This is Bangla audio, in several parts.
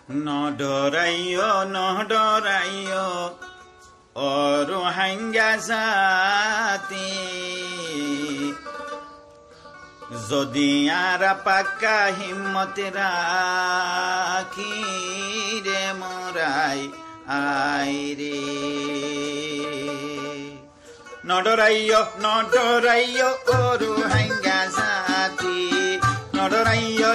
নডরাইও ও রোহিঙ্গা জাতি যদি আরা পাক্কা হিম্মত রাখি রে মোরাই আই রে নডরাইও ও রোহিঙ্গা জাতি নডরাইও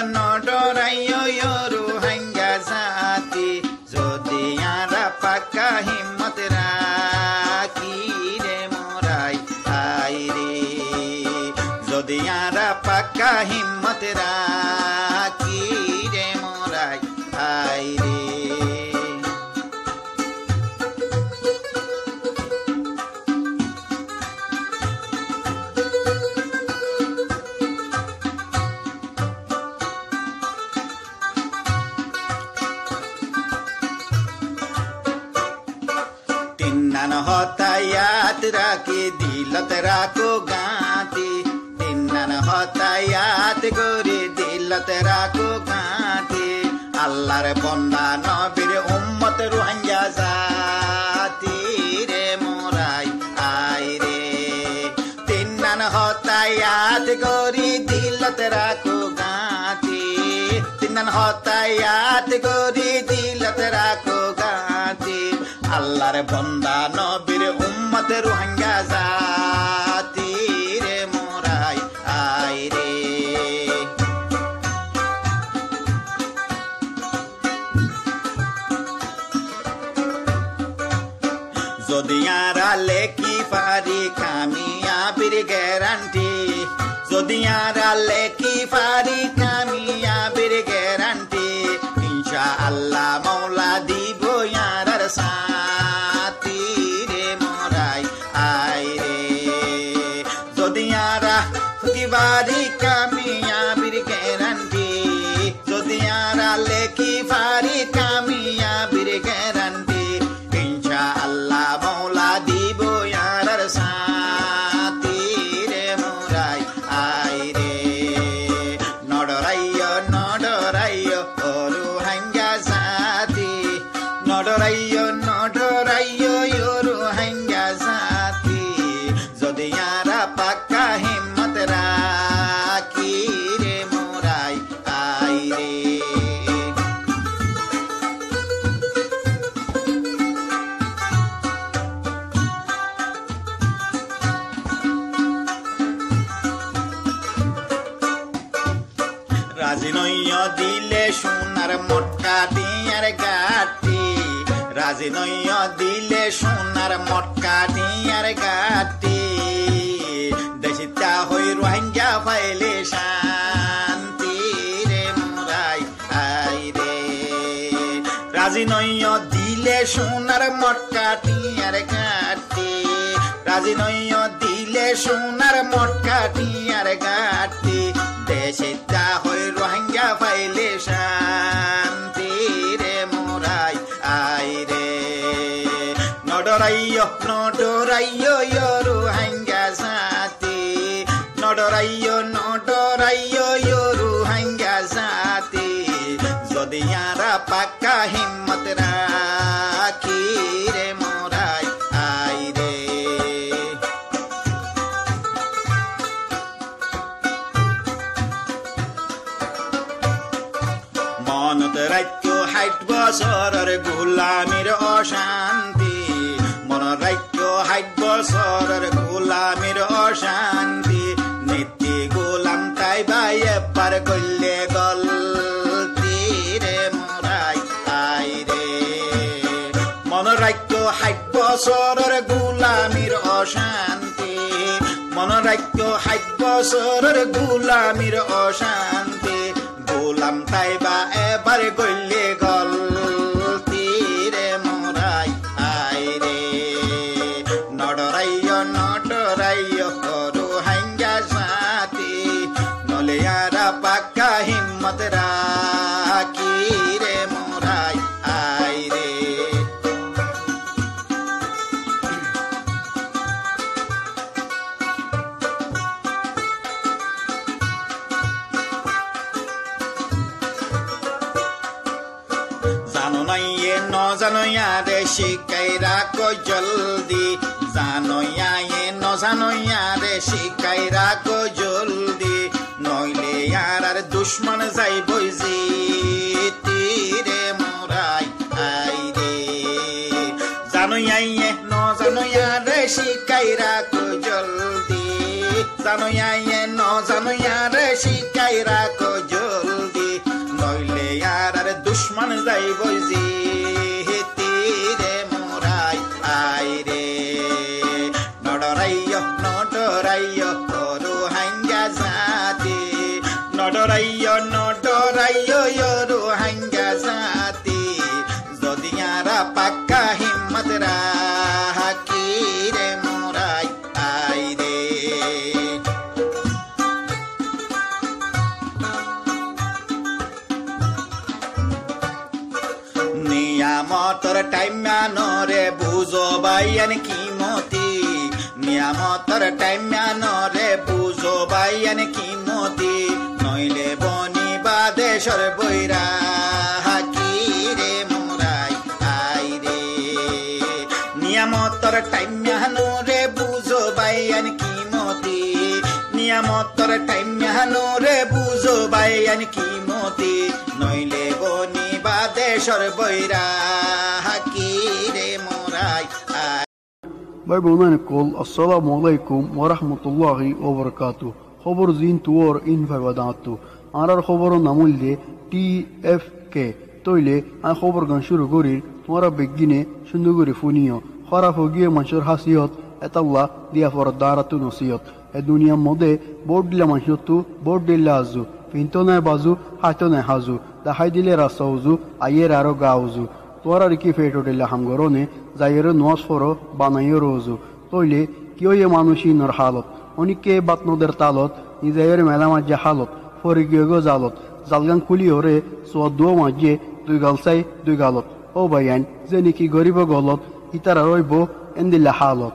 ও রোহিঙ্গা জাতি যদি আরা পাক্কা হিম্মত রাখি রে মোরাই আই রে যদি আরা পাক্কা হিম্মত রাখি রে মোরাই আই রে তিন্নান হতায়াত রাখি দিলত রাখো গাঁতি তিন্নান হতায়াত করে দিলত রাখো গাঁতি আল্লাহর বন্দা নবীর উম্মত রোহিঙ্গা জাতি রে মোরাই আই রে তিন্নান হতায়াত করে দিলত রাখো গাঁতি তিন্নান হতায়াত করে দিলত রাখো গাঁতি আল্লাহর বন্দা নবীর উম্মত রোহিঙ্গা জাতি রে মোরাই আই রে যদি আরা লেখি পারি কামিয়াবির গ্যারান্টি যদি আরা লেখি পারি কামিয়াবির গ্যারান্টি ইনশাআল্লাহ মওলা দিব ইয়ারার সাথী রে মোরাই আই রে যদি আরা কিবারি কামিয়াবির গ্যারান্টি যদি আরা লেখি পারি কামিয়াবির গ্যারান্টি ইনশাআল্লাহ মওলা দিব ইয়ারার সাথী রে মোরাই আই রে নডরাইও ও রোহিঙ্গা জাতি নডরাইও ও রোহিঙ্গা জাতি যদি আরা পাক্কা হিম্মত রাখি রে মোরাই আই রে রাজি নইয় দিলে সোনার মটকা দিয়ার গাটি রাজি নইয় দিলে সোনার মটকা দিয়ার গাটি দেশিতা হই রোহিঙ্গা পাইলে শান্তি রে মোরাই আই রে রাজি নইয় দিলে সোনার মটকা দিয়ার গাটি রাজি নইয় দিলে সোনার মটকা দিয়ার গাটি দেশিতা হই রোহিঙ্গা পাইলে শান্তি রে মোরাই আই রে নডরাইও ও রোহিঙ্গা জাতি নডরাইও ও রোহিঙ্গা জাতি যদি আরা পাক্কা হিম্মত রাখি রে মোরাই আই রে মনত রাখো 60 বছরের গোলামির অশান্তি মন রাখো 60 বছরের গোলামির অশান্তি নীতি গোলাম তাই ভাই এবার করলে গলতি রে মোরাই আই রে মন রাখো 60 বছরের গোলামির অশান্তি মন রাখো 60 বছরের গোলামির অশান্তি গোলাম তাইবা এবার গইলে গলতি রে মোরাই আই রে নডরাইও ও রোহিঙ্গা জাতি নলে আরা পাক্কা হিম্মত রাখি রে মোরাই আই রে জানো না ইয়ে ন জানো ইয়ারে শিকাই রাখো জলদি জানো ইয়ে ন জানো ইয়ারে শিকাই রাখো জলদি নইলে ইয়ার আর দুশ্মন যাইবই জিতিরে মোরাই আই রে জানো ইয়ে ন জানো ইয়ারে শিকাই রাখো জলদি জানো ইয়ে ন জানো ইয়ারে শিকাই রাখো জলদি নইলে ইয়ার আর দুশ্মন যাইবই জিতিরে মোরাই আই রে নডরাইয় নডরাইয় ওরু হাঙ্গা জাতি নডরাইয় নডরাইয় ওরু হাঙ্গা জাতি যদি ইয়ারা পাক্কা হিম্মত রাখি রে মোরাই আই রে নিয়ামতর টাইমানরে বুঝো বাইয়ান কি মতি নিয়ামতর টাইমানরে বুঝো বাইয়ান কি মতি নইলে বনি বাদেশর বৈরা হাকি রে মোরাই আই রে নিয়ামতর টাইমানরে বুঝো বাইয়ান কি মতি নিয়ামতর টাইমানরে বুঝো বাইয়ান কি মতি নইলে বনি বাদেশর বৈরা হাকি রে মোরাই I Bij Bonanekol, assalamu alaikum wa rahmatullahi wa barakatuh. Khobor zin tuor in faywadatu. Arar khobor namulde TFK. Toile an khobor gan shuru gorir tumara begine shunduguri funio. Khara fogie manshur hasiyot etalla dia for daratu nasiyot. E dunia mode bordila manshutu bordila azu. Pintone bazu hatone hazu. Da haidile rasauzu ayer aro gauzu. তোরা রিকি ফেটো দিলে হামগরনে যাইরে নোয়াজ ফরো বানাইও রোজু তইলে কিয় মানুষই নর হালত অনিকে বাতনদের তালত নিজের মেলা মাঝে হালত ফরি গিয়ে জালত জালগান খুলি ওরে সোয়া দো মাঝে দুই গালসাই দুই গালত ও ভাইয়ান যে নাকি গরিব গলত ইতারা রইব এন্দিল্লা হালত